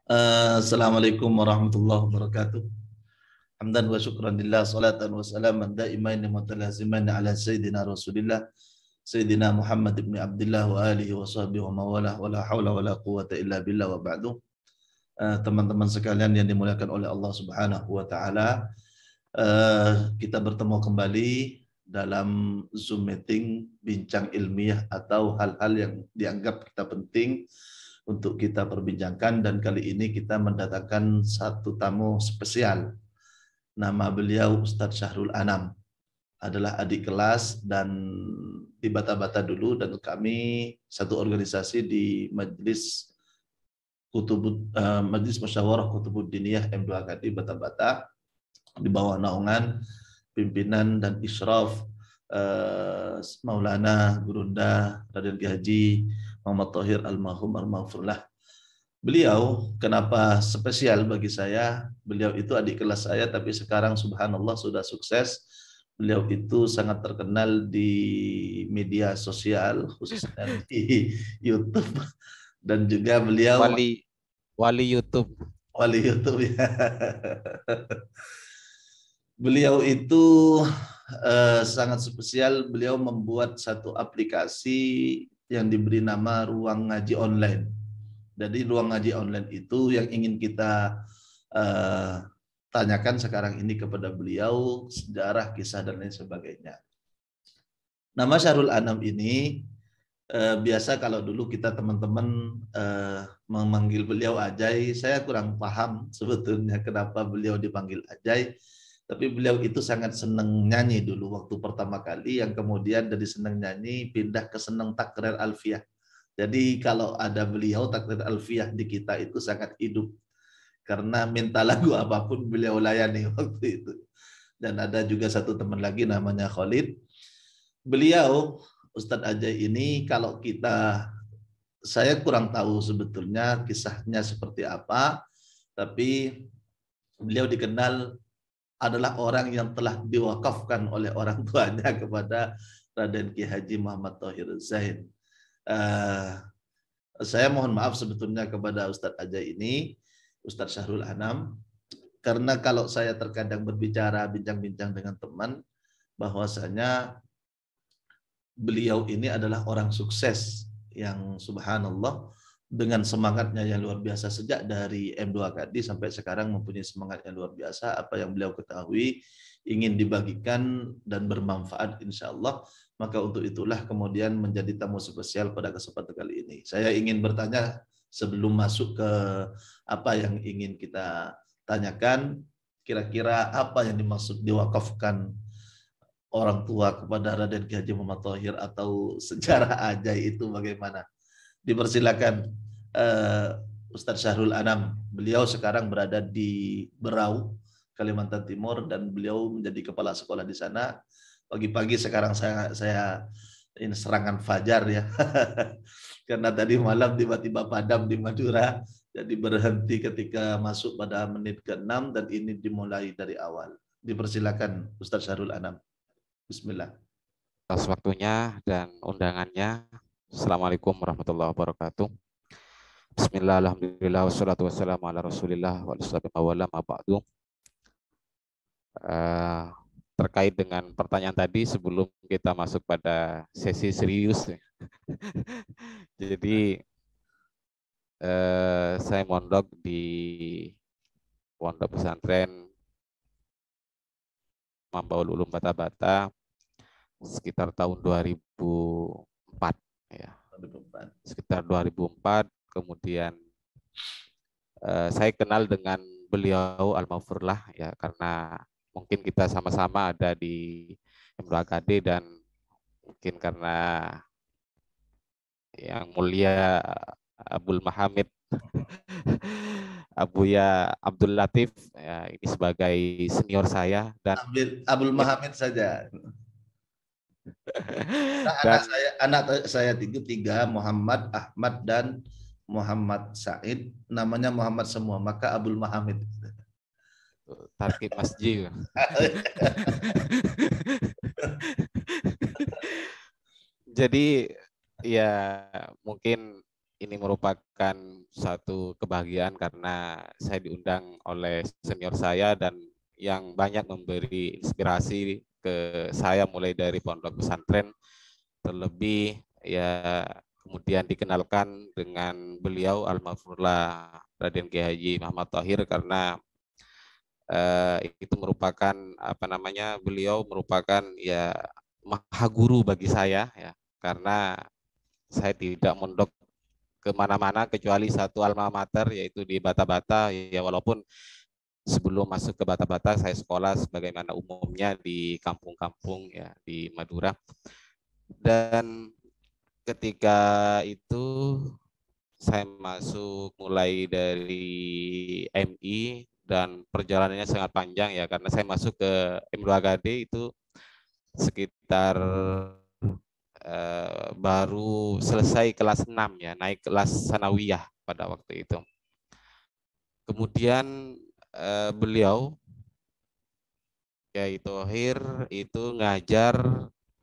Assalamualaikum warahmatullahi wabarakatuh. Hamdan wa syukran lillah, salatan wa salaman daimain mutalazimain ala sayyidina Rasulillah Sayyidina Muhammad ibn Abdullah wa alihi wa sahbihi wa mawalah wa la hawla wa la quwata illa billah wa ba'du. Teman-teman sekalian yang dimuliakan oleh Allah Subhanahu wa taala, kita bertemu kembali dalam Zoom meeting bincang ilmiah atau hal-hal yang dianggap kita penting untuk kita perbincangkan, dan kali ini kita mendatangkan satu tamu spesial. Nama beliau Ustadz Syahrul Anam, adalah adik kelas dan di Bata-Bata dulu, dan kami satu organisasi di Majelis Musyawarah Kutubuddiniyah M2KD Bata-Bata di bawah naungan pimpinan dan isyraf Maulana Gurunda Raden Ki Haji Muhammad Thohir Almarhum Almaghfurlah. Beliau kenapa spesial bagi saya? Beliau itu adik kelas saya, tapi sekarang subhanallah sudah sukses. Beliau itu sangat terkenal di media sosial, khususnya di YouTube, dan juga beliau wali YouTube. Wali YouTube ya. Beliau itu sangat spesial. Beliau membuat satu aplikasi yang diberi nama Ruang Ngaji Online. Jadi ruang ngaji online itu yang ingin kita tanyakan sekarang ini kepada beliau, sejarah, kisah, dan lain sebagainya. Nama Syahrul Anam ini biasa kalau dulu kita teman-teman memanggil beliau Ajay. Saya kurang paham sebetulnya kenapa beliau dipanggil Ajay. Tapi beliau itu sangat senang nyanyi dulu waktu pertama kali, yang kemudian dari senang nyanyi pindah ke senang takrir alfiyah. Jadi kalau ada beliau, takrir alfiyah di kita itu sangat hidup. Karena minta lagu apapun beliau layani waktu itu. Dan ada juga satu teman lagi namanya Khalid. Beliau, Ustadz Ajay ini, kalau saya kurang tahu sebetulnya kisahnya seperti apa, tapi beliau dikenal adalah orang yang telah diwakafkan oleh orang tuanya kepada Raden Ki Haji Muhammad Thohir Zain. Saya mohon maaf sebetulnya kepada Ustadz Ajay ini, Ustadz Syahrul Anam, karena kalau saya terkadang berbicara, bincang-bincang dengan teman, bahwasanya beliau ini adalah orang sukses yang subhanallah dengan semangatnya yang luar biasa sejak dari M2KD sampai sekarang mempunyai semangat yang luar biasa. Apa yang beliau ketahui ingin dibagikan dan bermanfaat insya Allah. Maka untuk itulah kemudian menjadi tamu spesial pada kesempatan kali ini. Saya ingin bertanya sebelum masuk ke apa yang ingin kita tanyakan, kira-kira apa yang dimaksud diwakafkan orang tua kepada Raden Ki Haji Muhammad Thohir, atau sejarah Ajay itu bagaimana? Dipersilakan Ustadz Syahrul Anam. Beliau sekarang berada di Berau, Kalimantan Timur, dan beliau menjadi kepala sekolah di sana. Pagi-pagi sekarang saya ini serangan fajar ya. Karena tadi malam tiba-tiba padam di Madura, jadi berhenti ketika masuk pada menit ke-6, dan ini dimulai dari awal. Dipersilakan Ustadz Syahrul Anam. Bismillah. Atas waktunya dan undangannya. Assalamualaikum warahmatullahi wabarakatuh. Bismillah, alhamdulillah, wassalatu wassalamu ala rasulillah wa ala ba'du. Terkait dengan pertanyaan tadi, sebelum kita masuk pada sesi serius, jadi saya mondok di Pondok Pesantren Mambaul Ulum Bata-Bata sekitar tahun 2004 ya. Sekitar 2004, kemudian saya kenal dengan beliau Almaghfurlah ya, karena mungkin kita sama-sama ada di M2KD, dan mungkin karena yang mulia Abul Mahamid Abuya Abdul Latif ya, ini sebagai senior saya, dan Abul Mahamid saja. dan anak saya tiga, Muhammad, Ahmad, dan Muhammad Said. Namanya Muhammad semua, maka Abul Mahamid. Tarkib Masjid. Jadi ya mungkin ini merupakan satu kebahagiaan karena saya diundang oleh senior saya dan yang banyak memberi inspirasi ke saya mulai dari pondok pesantren, terlebih ya kemudian dikenalkan dengan beliau Almarhumlah Raden Kiai Haji Muhammad Thohir karena itu merupakan apa namanya, beliau merupakan ya maha guru bagi saya ya, karena saya tidak mondok kemana-mana kecuali satu alma mater yaitu di Bata-Bata ya, walaupun sebelum masuk ke Bata-Bata saya sekolah sebagaimana umumnya di kampung-kampung ya di Madura. Dan ketika itu saya masuk mulai dari MI dan perjalanannya sangat panjang ya, karena saya masuk ke M2HD itu sekitar baru selesai kelas 6 ya, naik kelas sanawiyah pada waktu itu. Kemudian beliau Kiai Thohir itu ngajar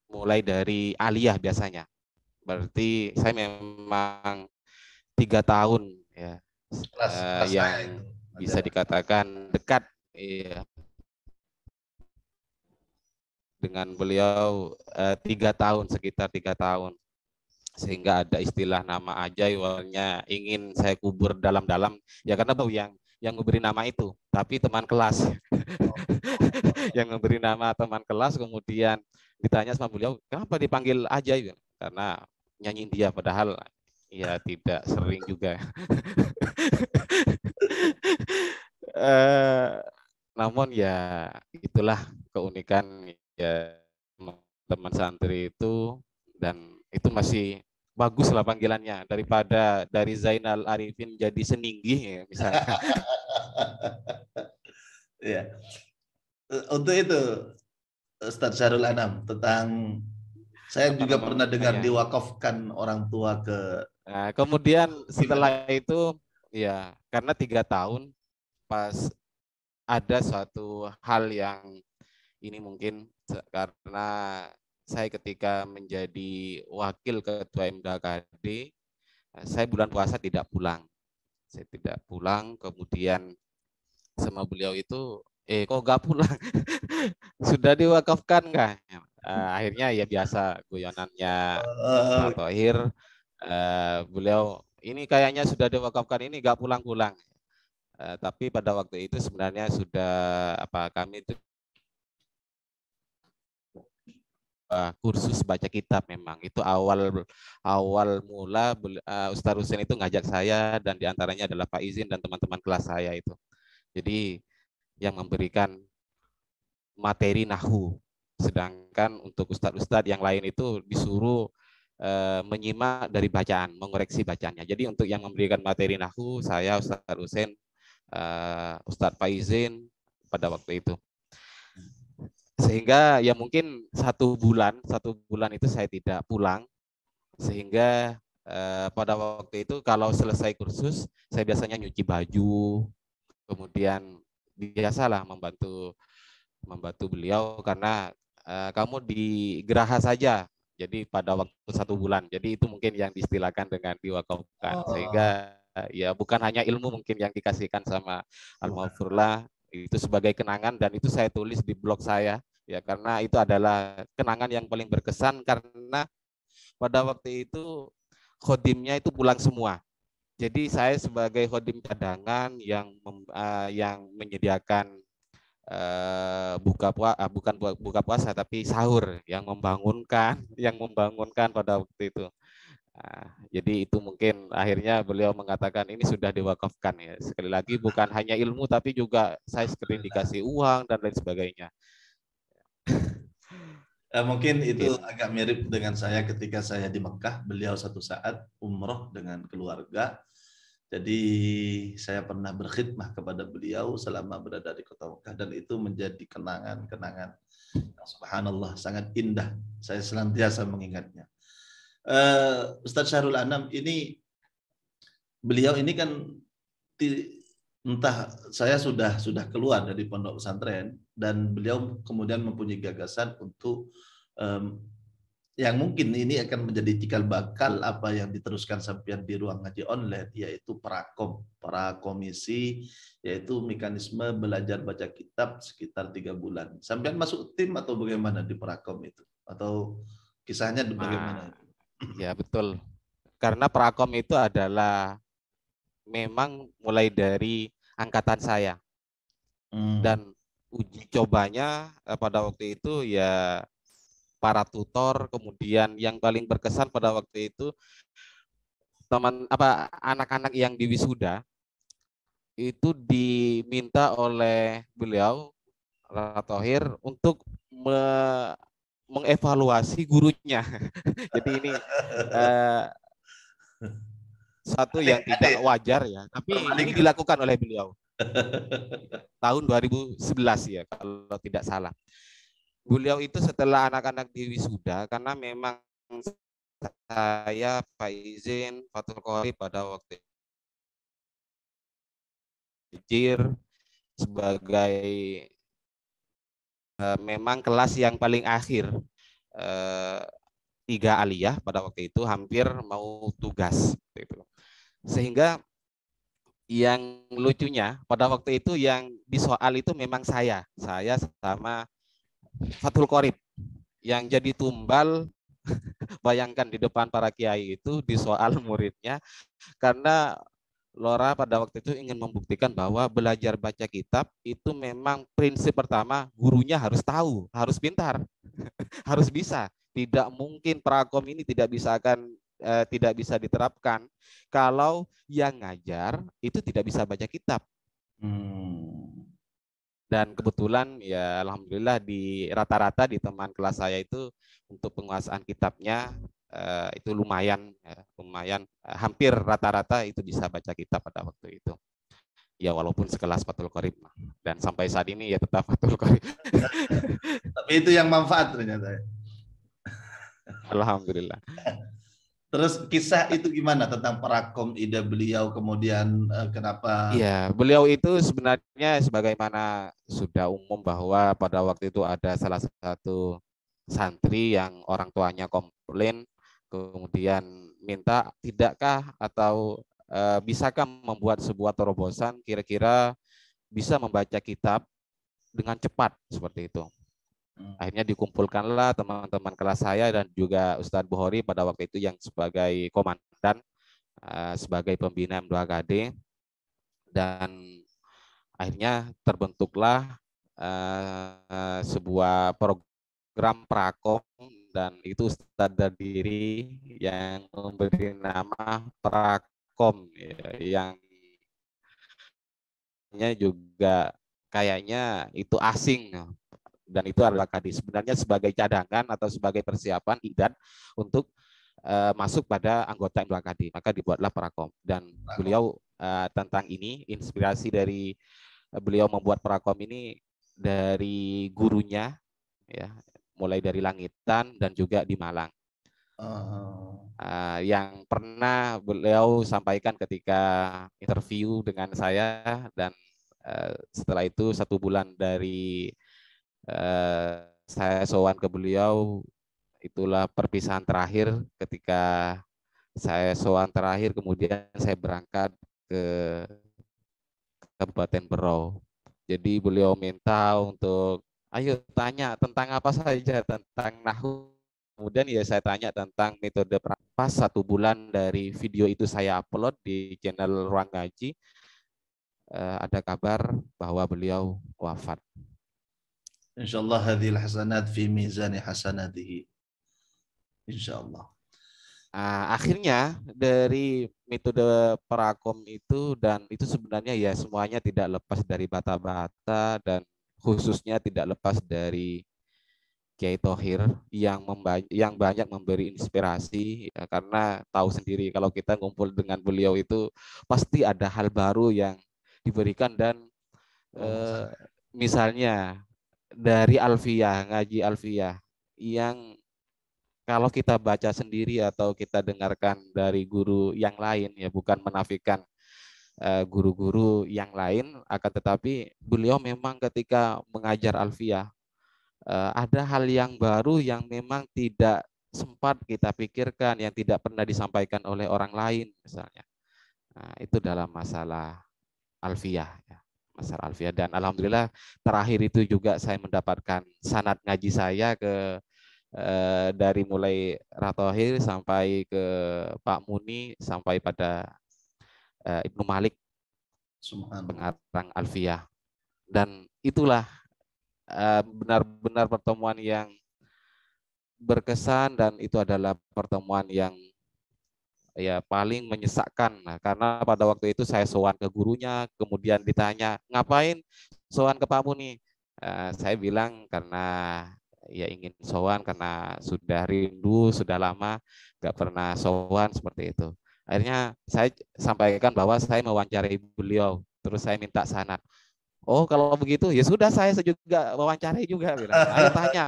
mulai dari aliyah biasanya. Berarti saya memang 3 tahun ya, Kelas yang saya itu bisa ajaran. dikatakan dekat ya, dengan beliau 3 tahun, sekitar 3 tahun, sehingga ada istilah nama ajaibnya ingin saya kubur dalam-dalam ya, karena tahu yang memberi nama itu, tapi teman kelas yang memberi nama teman kelas, kemudian ditanya sama beliau kenapa dipanggil ajaib, karena nyanyi dia, padahal ya tidak sering juga. eh, Namun ya itulah keunikan ya teman santri itu, dan itu masih bagus lah panggilannya daripada dari Zainal Arifin jadi Seninggi ya, misalkan. Ya. Untuk itu Ustadz Syahrul Anam tentang saya Apa juga pernah dengar namanya. diwakafkan orang tua ke Nah, kemudian gimana? setelah itu ya karena 3 tahun, pas ada suatu hal yang ini mungkin karena saya ketika menjadi wakil ketua MDKD, saya bulan puasa tidak pulang. Saya tidak pulang, kemudian sama beliau itu, kok gak pulang? Sudah diwakafkan nggak? Akhirnya ya biasa guyonannya Pak Thohir, beliau ini kayaknya sudah diwakafkan ini nggak pulang-pulang. Tapi pada waktu itu sebenarnya sudah kami itu kursus baca kitab, memang itu awal awal mula Ustadz Husain itu ngajak saya, dan diantaranya adalah Pak Izin dan teman-teman kelas saya itu. Jadi yang memberikan materi nahu, sedangkan untuk ustadz-ustadz yang lain itu disuruh menyimak dari bacaan, mengoreksi bacaannya. Jadi untuk yang memberikan materi nahu saya, Ustadz Husain, Ustadz Faizin pada waktu itu. Sehingga ya mungkin 1 bulan itu saya tidak pulang, sehingga pada waktu itu kalau selesai kursus saya biasanya nyuci baju, kemudian biasalah membantu beliau karena kamu di geraha saja. Jadi pada waktu 1 bulan. Jadi itu mungkin yang diistilahkan dengan diwakafkan. Oh, Sehingga ya bukan hanya ilmu mungkin yang dikasihkan sama Almarhumlah, itu sebagai kenangan, dan itu saya tulis di blog saya ya, karena itu adalah kenangan yang paling berkesan karena pada waktu itu khodimnya itu pulang semua. Jadi saya sebagai khodim cadangan yang menyediakan bukan buka puasa tapi sahur, yang membangunkan pada waktu itu. Jadi itu mungkin akhirnya beliau mengatakan ini sudah diwakafkan ya. Sekali lagi bukan hanya ilmu tapi juga saya sering dikasih uang dan lain sebagainya. mungkin itu Mungkin agak mirip dengan saya ketika saya di Mekah, beliau satu saat umroh dengan keluarga. Jadi saya pernah berkhidmah kepada beliau selama berada di kota Mekah, dan itu menjadi kenangan-kenangan subhanallah sangat indah. Saya senantiasa mengingatnya. Ustadz Syahrul Anam ini, beliau ini kan entah saya sudah keluar dari pondok pesantren dan beliau kemudian mempunyai gagasan untuk yang mungkin ini akan menjadi cikal bakal apa yang diteruskan sampean di ruang ngaji online, yaitu prakomisi, yaitu mekanisme belajar baca kitab sekitar 3 bulan. Sampean masuk tim atau bagaimana di prakom itu? Atau kisahnya bagaimana Nah, itu? ya betul. Karena prakom itu adalah memang mulai dari angkatan saya, Hmm. dan uji cobanya pada waktu itu ya para tutor, kemudian yang paling berkesan pada waktu itu anak-anak yang di wisuda itu diminta oleh beliau Ratohir untuk mengevaluasi gurunya. Jadi ini eh, satu Aneh, yang tidak aneh. wajar ya, tapi ini Perbandingan. dilakukan oleh beliau tahun 2011 ya kalau tidak salah. Beliau itu setelah anak-anak di wisuda, karena memang saya, Pak Izin, Fatul Qorib pada waktu itu sebagai memang kelas yang paling akhir, eh, 3 aliyah pada waktu itu hampir mau tugas gitu. Sehingga yang lucunya pada waktu itu yang di soal itu memang saya sama Fatul Qorib yang jadi tumbal. Bayangkan di depan para kiai itu di soal muridnya, karena Lora pada waktu itu ingin membuktikan bahwa belajar baca kitab itu memang prinsip pertama, gurunya harus tahu, harus pintar, harus bisa. Tidak mungkin prakom ini tidak bisa diterapkan kalau yang ngajar itu tidak bisa baca kitab. Hmm. Dan kebetulan ya alhamdulillah di rata-rata di teman kelas saya itu untuk penguasaan kitabnya itu lumayan hampir rata-rata itu bisa baca kitab pada waktu itu. Ya walaupun sekelas Fathul Qorib, dan sampai saat ini ya tetap Fathul Qorib. Tapi itu yang manfaat ternyata. Alhamdulillah. Terus kisah itu gimana tentang prakom ide beliau, kemudian kenapa? Iya, beliau itu sebenarnya sebagaimana sudah umum bahwa pada waktu itu ada salah satu santri yang orang tuanya komplain, kemudian minta tidakkah atau bisakah membuat sebuah terobosan kira-kira bisa membaca kitab dengan cepat seperti itu. Akhirnya dikumpulkanlah teman-teman kelas saya dan juga Ustadz Bukhari pada waktu itu yang sebagai komandan, sebagai pembina M2KD, dan akhirnya terbentuklah sebuah program prakom, dan itu Ustadz Dardiri yang memberi nama prakom ya, yang juga kayaknya itu asing, dan itu adalah kadis sebenarnya sebagai cadangan atau sebagai persiapan idat untuk masuk pada anggota M2KD, maka dibuatlah prakom. Dan beliau tentang ini inspirasi dari beliau membuat prakom ini dari gurunya ya, mulai dari Langitan dan juga di Malang. Yang pernah beliau sampaikan ketika interview dengan saya, dan setelah itu 1 bulan dari saya sowan ke beliau, itulah perpisahan terakhir. Ketika saya sowan terakhir, kemudian saya berangkat ke Kabupaten Berau. Jadi beliau minta untuk ayo tanya tentang apa saja, tentang nahu. Kemudian ya saya tanya tentang metode pas 1 bulan dari video itu saya upload di channel Ruang Ngaji, ada kabar bahwa beliau wafat. Insyaallah hadhil hasanat fi mizani hasanatihi. Insyaallah. Akhirnya dari metode prakom itu, dan itu sebenarnya ya semuanya tidak lepas dari bata-bata, dan khususnya tidak lepas dari Kiai Thohir yang banyak memberi inspirasi ya, karena tahu sendiri kalau kita ngumpul dengan beliau itu pasti ada hal baru yang diberikan. Dan eh, misalnya dari Alfiyah, ngaji Alfiyah yang kalau kita baca sendiri atau kita dengarkan dari guru yang lain, ya bukan menafikan guru-guru yang lain, akan tetapi beliau memang ketika mengajar Alfiyah ada hal yang baru yang memang tidak sempat kita pikirkan, yang tidak pernah disampaikan oleh orang lain misalnya. Nah, itu dalam masalah alfiyah ya. Masalah alfiyah, dan alhamdulillah terakhir itu juga saya mendapatkan sanad ngaji saya dari mulai Ratohir sampai ke Pak Muni sampai pada Ibnu Malik, pengarang alfiyah. Dan itulah benar-benar pertemuan yang berkesan, dan itu adalah pertemuan yang ya paling menyesakkan. Nah, karena pada waktu itu saya sowan ke gurunya, kemudian ditanya, ngapain sowan ke Pak Muni? Saya bilang karena ya ingin sowan karena sudah rindu, sudah lama nggak pernah sowan seperti itu. Akhirnya saya sampaikan bahwa saya mewawancarai beliau, terus saya minta sanad. Oh, kalau begitu ya sudah, saya juga wawancarai juga, bilang. Ayo tanya.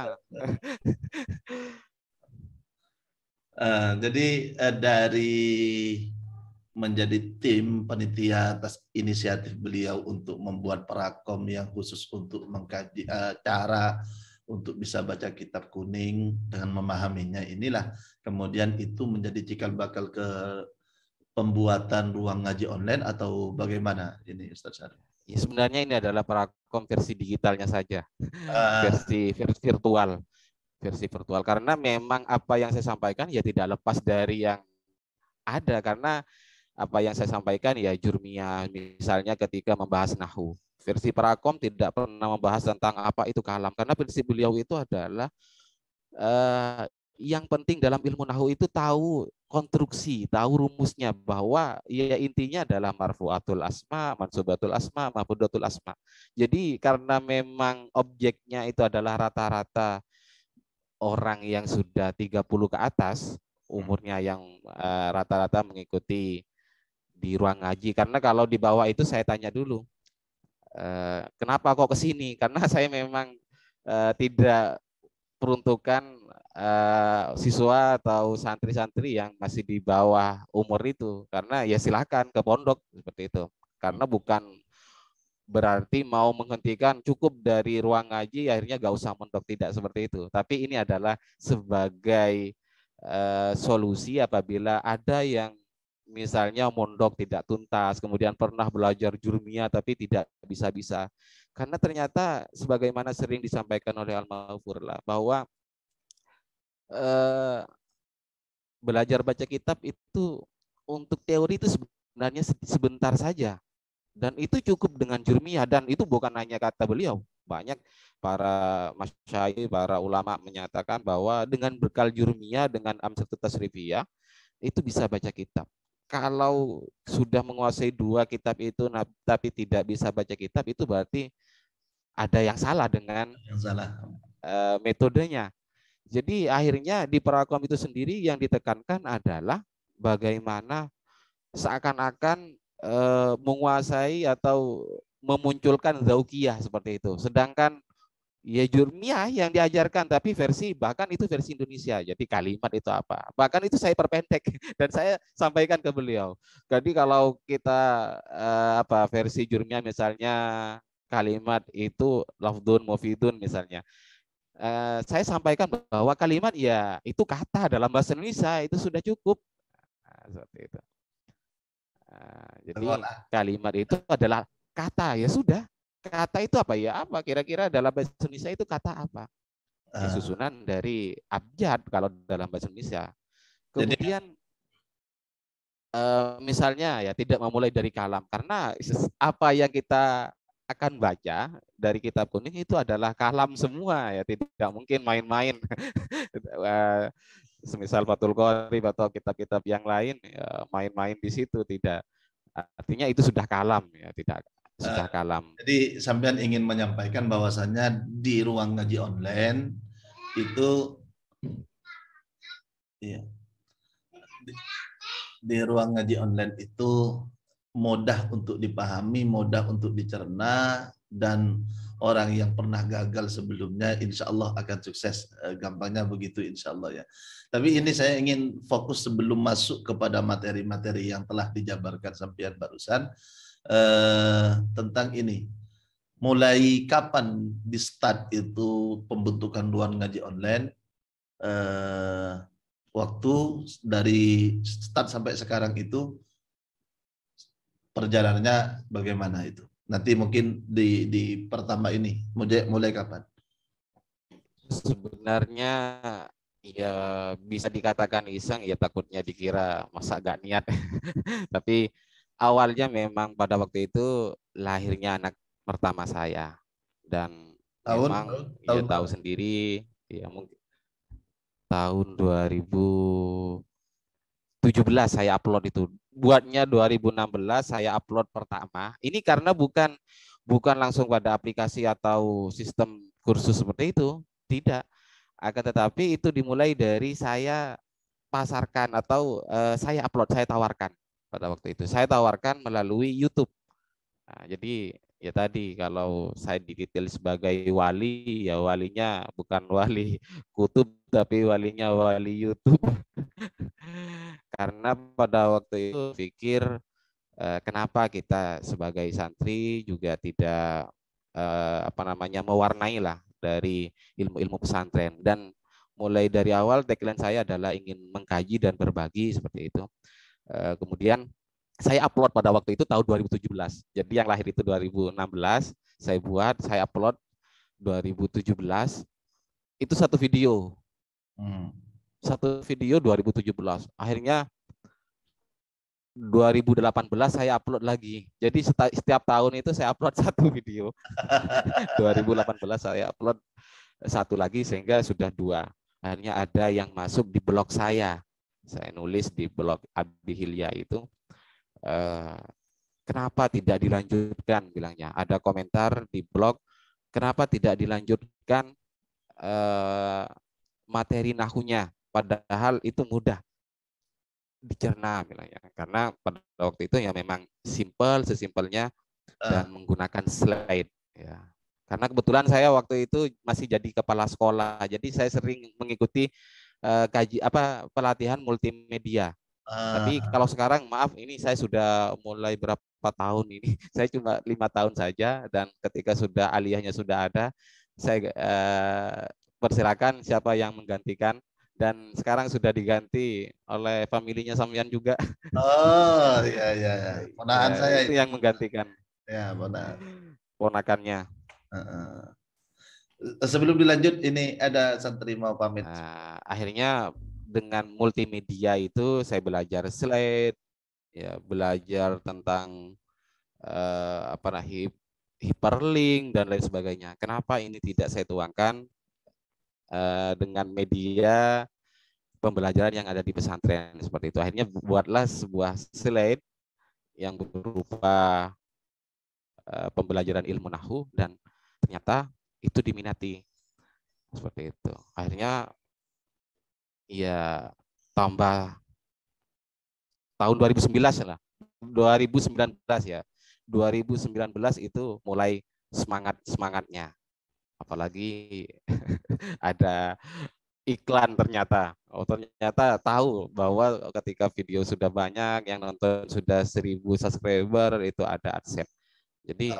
Jadi dari menjadi tim panitia atas inisiatif beliau untuk membuat prakom yang khusus untuk mengkaji cara untuk bisa baca kitab kuning dengan memahaminya, inilah kemudian itu menjadi cikal bakal ke pembuatan ruang ngaji online atau bagaimana ini Ustaz Syarif? Ya, sebenarnya ini adalah prakom versi digitalnya saja, Uh, versi virtual, karena memang apa yang saya sampaikan ya tidak lepas dari yang ada, karena apa yang saya sampaikan ya jurmiyah, misalnya ketika membahas nahwu, versi prakom tidak pernah membahas tentang apa itu kalam, karena prinsip beliau itu adalah yang penting dalam ilmu nahwu itu tahu konstruksi, tahu rumusnya, bahwa ya intinya adalah marfu'atul asma, mansubatul asma, maf'udatul asma. Jadi karena memang objeknya itu adalah rata-rata orang yang sudah 30 ke atas umurnya, yang rata-rata mengikuti di ruang ngaji. Karena kalau di bawah itu saya tanya dulu, kenapa kok ke sini? Karena saya memang tidak peruntukan siswa atau santri-santri yang masih di bawah umur itu, karena ya silakan ke pondok seperti itu, karena bukan berarti mau menghentikan cukup dari ruang ngaji akhirnya gak usah mondok, tidak seperti itu, tapi ini adalah sebagai solusi apabila ada yang misalnya mondok tidak tuntas, kemudian pernah belajar jurmiyah tapi tidak bisa-bisa, karena ternyata sebagaimana sering disampaikan oleh Al-Maghfurlah bahwa belajar baca kitab itu untuk teori itu sebenarnya sebentar saja, dan itu cukup dengan jurmiyah, dan itu bukan hanya kata beliau, banyak para masyayikh, para ulama menyatakan bahwa dengan bekal jurmiyah, dengan amsatut tasrifiyah itu bisa baca kitab. Kalau sudah menguasai dua kitab itu tapi tidak bisa baca kitab, itu berarti ada yang salah dengan metodenya. Jadi akhirnya di Prakom itu sendiri yang ditekankan adalah bagaimana seakan-akan menguasai atau memunculkan zaukiyah seperti itu. Sedangkan ya jurmiyah yang diajarkan, tapi bahkan itu versi Indonesia. Jadi kalimat itu apa? Bahkan itu saya perpendek dan saya sampaikan ke beliau. Jadi kalau kita versi jurmiyah misalnya kalimat itu lafdun mufidun misalnya, saya sampaikan bahwa kalimat ya itu kata dalam bahasa Indonesia itu sudah cukup. Nah, seperti itu. Jadi kalimat itu adalah kata, ya sudah. Kata itu apa ya? Apa kira-kira dalam bahasa Indonesia itu kata apa? Ya, susunan dari abjad kalau dalam bahasa Indonesia. Kemudian misalnya ya tidak memulai dari kalam, karena apa yang kita akan baca dari kitab kuning itu adalah kalam semua, ya tidak mungkin main-main. Semisal Fathul Qorib atau kitab-kitab yang lain ya, main-main di situ, tidak. Artinya itu sudah kalam, ya tidak, sudah kalam. Jadi sampean ingin menyampaikan bahwasannya di ruang ngaji online itu ya, di ruang ngaji online itu mudah untuk dipahami, mudah untuk dicerna, dan orang yang pernah gagal sebelumnya insya Allah akan sukses. Gampangnya begitu insya Allah ya. Tapi ini saya ingin fokus sebelum masuk kepada materi-materi yang telah dijabarkan sampean barusan tentang ini. Mulai kapan di start itu pembentukan ruang ngaji online? waktu dari start sampai sekarang itu perjalanannya bagaimana itu? Nanti mungkin di pertama ini mulai kapan? Sebenarnya ya bisa dikatakan iseng, ya takutnya dikira masa gak niat. Tapi awalnya memang pada waktu itu lahirnya anak pertama saya, dan Tahun memang ya tahun tahu berapa? sendiri ya mungkin tahun 2017 saya upload itu. Buatnya 2016 saya upload pertama. Ini karena bukan bukan langsung pada aplikasi atau sistem kursus seperti itu, tidak. Akan tetapi itu dimulai dari saya pasarkan atau saya upload, saya tawarkan pada waktu itu. Saya tawarkan melalui YouTube. Nah, jadi ya tadi kalau saya dititel sebagai wali, ya walinya bukan wali kutub tapi walinya wali YouTube. Karena pada waktu itu pikir kenapa kita sebagai santri juga tidak apa namanya mewarnai lah dari ilmu-ilmu pesantren, dan mulai dari awal tagline saya adalah ingin mengkaji dan berbagi seperti itu. Kemudian saya upload pada waktu itu tahun 2017. Jadi yang lahir itu 2016, saya buat, saya upload 2017. Itu satu video. Satu video 2017. Akhirnya 2018 saya upload lagi. Jadi setiap tahun itu saya upload satu video. 2018 saya upload satu lagi sehingga sudah dua. Akhirnya ada yang masuk di blog saya. Saya nulis di blog Abdi Hilya itu, kenapa tidak dilanjutkan, bilangnya. Ada komentar di blog, kenapa tidak dilanjutkan materi nahunya, padahal itu mudah dicerna, bilangnya. Karena pada waktu itu ya memang simple, sesimpelnya, dan menggunakan slide. Ya. Karena kebetulan saya waktu itu masih jadi kepala sekolah, jadi saya sering mengikuti pelatihan multimedia. Tapi kalau sekarang maaf, ini saya sudah mulai berapa tahun ini, saya cuma 5 tahun saja, dan ketika sudah aliyahnya sudah ada, saya persilakan siapa yang menggantikan, dan sekarang sudah diganti oleh familinya Samyan juga. Oh iya iya ya. Ya, Ponakan saya itu itu. yang menggantikan Ya, ponakan. ponakannya. Sebelum dilanjut ini ada santri mau pamit. Akhirnya dengan multimedia itu saya belajar slide, ya belajar tentang apa nah, hyperlink dan lain sebagainya. Kenapa ini tidak saya tuangkan dengan media pembelajaran yang ada di pesantren seperti itu? Akhirnya buatlah sebuah slide yang berupa pembelajaran ilmu nahu, dan ternyata itu diminati seperti itu. Akhirnya ya tambah tahun 2019 lah. 2019 ya. 2019 itu mulai semangatnya. Apalagi ada iklan ternyata. Oh, ternyata tahu bahwa ketika video sudah banyak, yang nonton sudah 1.000 subscriber, itu ada AdSense. Jadi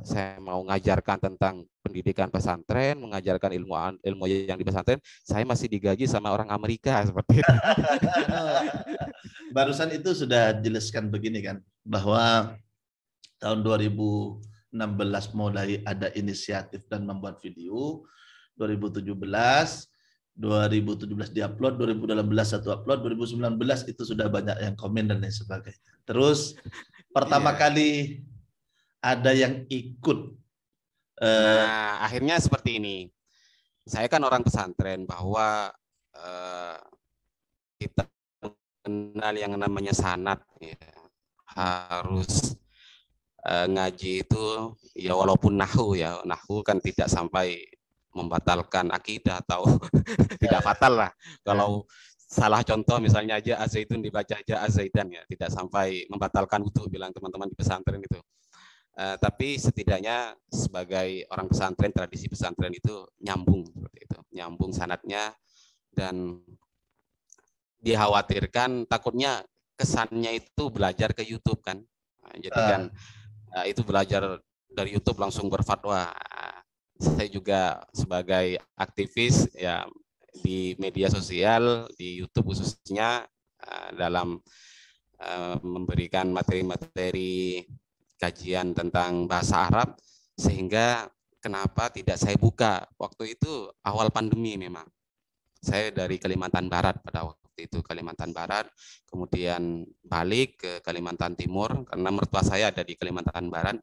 saya mau mengajarkan tentang pendidikan pesantren, mengajarkan ilmu yang di pesantren, saya masih digaji sama orang Amerika seperti itu. Barusan itu sudah jelaskan begini kan, bahwa tahun 2016 mulai ada inisiatif dan membuat video, 2017 diupload, 2018 satu upload, 2019 itu sudah banyak yang komen dan lain sebagainya. Terus pertama kali ada yang ikut. Nah, akhirnya seperti ini. Saya kan orang pesantren, bahwa kita mengenal yang namanya sanad, ya. Harus ngaji itu ya walaupun nahu, ya nahu kan tidak sampai membatalkan akidah atau tidak fatal lah. Kalau salah contoh misalnya aja azaitun dibaca aja azaitan, ya tidak sampai membatalkan wudu, bilang teman-teman di pesantren itu. Tapi setidaknya sebagai orang pesantren, tradisi pesantren itu nyambung seperti itu, nyambung sanadnya, dan dikhawatirkan takutnya kesannya itu belajar ke YouTube kan. Jadi kan itu belajar dari YouTube langsung berfatwa. Saya juga sebagai aktivis ya di media sosial, di YouTube khususnya, dalam memberikan materi-materi kajian tentang bahasa Arab, sehingga kenapa tidak saya buka waktu itu awal pandemi. Memang saya dari Kalimantan Barat pada waktu itu, Kalimantan Barat, kemudian balik ke Kalimantan Timur karena mertua saya ada di Kalimantan Barat,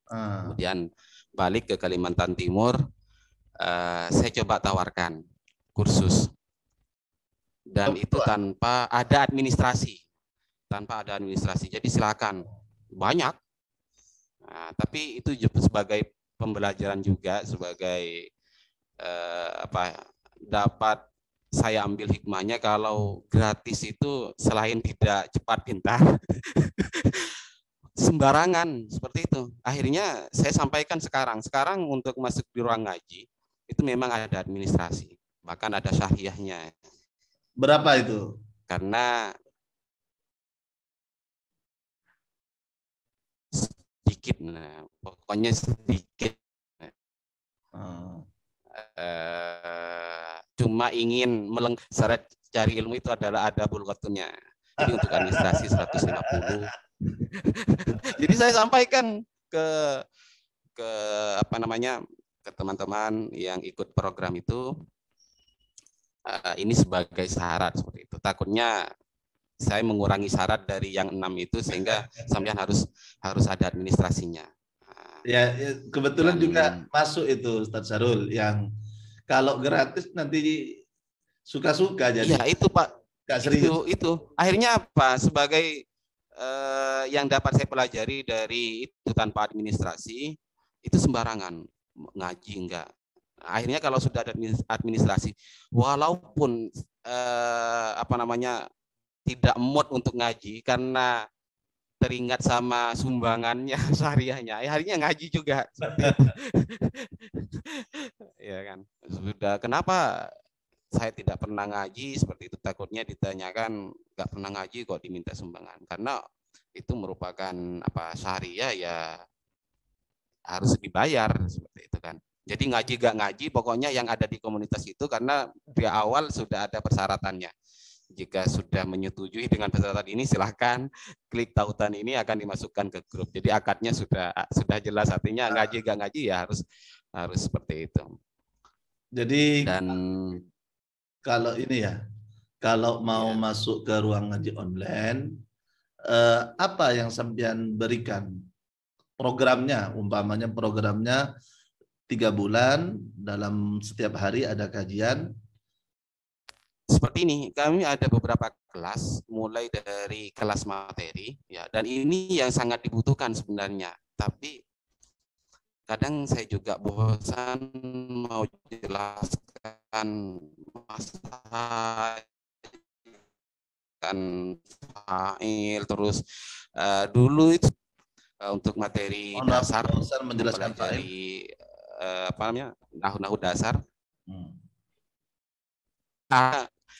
kemudian balik ke Kalimantan Timur. Saya coba tawarkan kursus, dan itu tanpa ada administrasi, jadi silakan, banyak. Nah, tapi itu sebagai pembelajaran juga, sebagai dapat saya ambil hikmahnya kalau gratis itu selain tidak cepat pintar, sembarangan seperti itu. Akhirnya saya sampaikan sekarang untuk masuk di ruang ngaji itu memang ada administrasi, bahkan ada syariahnya. Berapa itu? Karena sedikit, pokoknya sedikit. Cuma ingin syarat cari ilmu itu adalah ada bulghatnya. Jadi untuk administrasi 150. Jadi saya sampaikan ke ke teman-teman yang ikut program itu, ini sebagai syarat seperti itu. Takutnya saya mengurangi syarat dari yang 6 itu sehingga sampean harus ada administrasinya. Ya, kebetulan juga masuk itu Ustadz Syahrul, yang kalau gratis nanti suka-suka jadi. Iya itu Pak. Itu akhirnya apa? Sebagai yang dapat saya pelajari dari itu tanpa administrasi itu sembarangan ngaji enggak. Akhirnya kalau sudah ada administrasi, walaupun tidak mood untuk ngaji karena teringat sama sumbangannya syariahnya, akhirnya ngaji juga. Ya kan. Sudah, kenapa saya tidak pernah ngaji seperti itu, takutnya ditanyakan nggak pernah ngaji kok diminta sumbangan, karena itu merupakan syariah ya harus dibayar seperti itu kan. Jadi ngaji gak ngaji pokoknya yang ada di komunitas itu, karena di awal sudah ada persyaratannya. Jika sudah menyetujui dengan persyaratan ini, silahkan klik tautan ini akan dimasukkan ke grup. Jadi akadnya sudah jelas, artinya ngaji gak ngaji ya harus seperti itu. Jadi kalau ini ya, kalau mau masuk ke ruang ngaji online, apa yang sampean berikan? Programnya, umpamanya programnya 3 bulan, dalam setiap hari ada kajian. Seperti ini, kami ada beberapa kelas, mulai dari kelas materi, ya, dan ini yang sangat dibutuhkan sebenarnya. Tapi kadang saya juga bosan mau jelaskan masalah kan fa'il, terus dulu itu untuk materi dasar menjelaskan dari nahu dasar.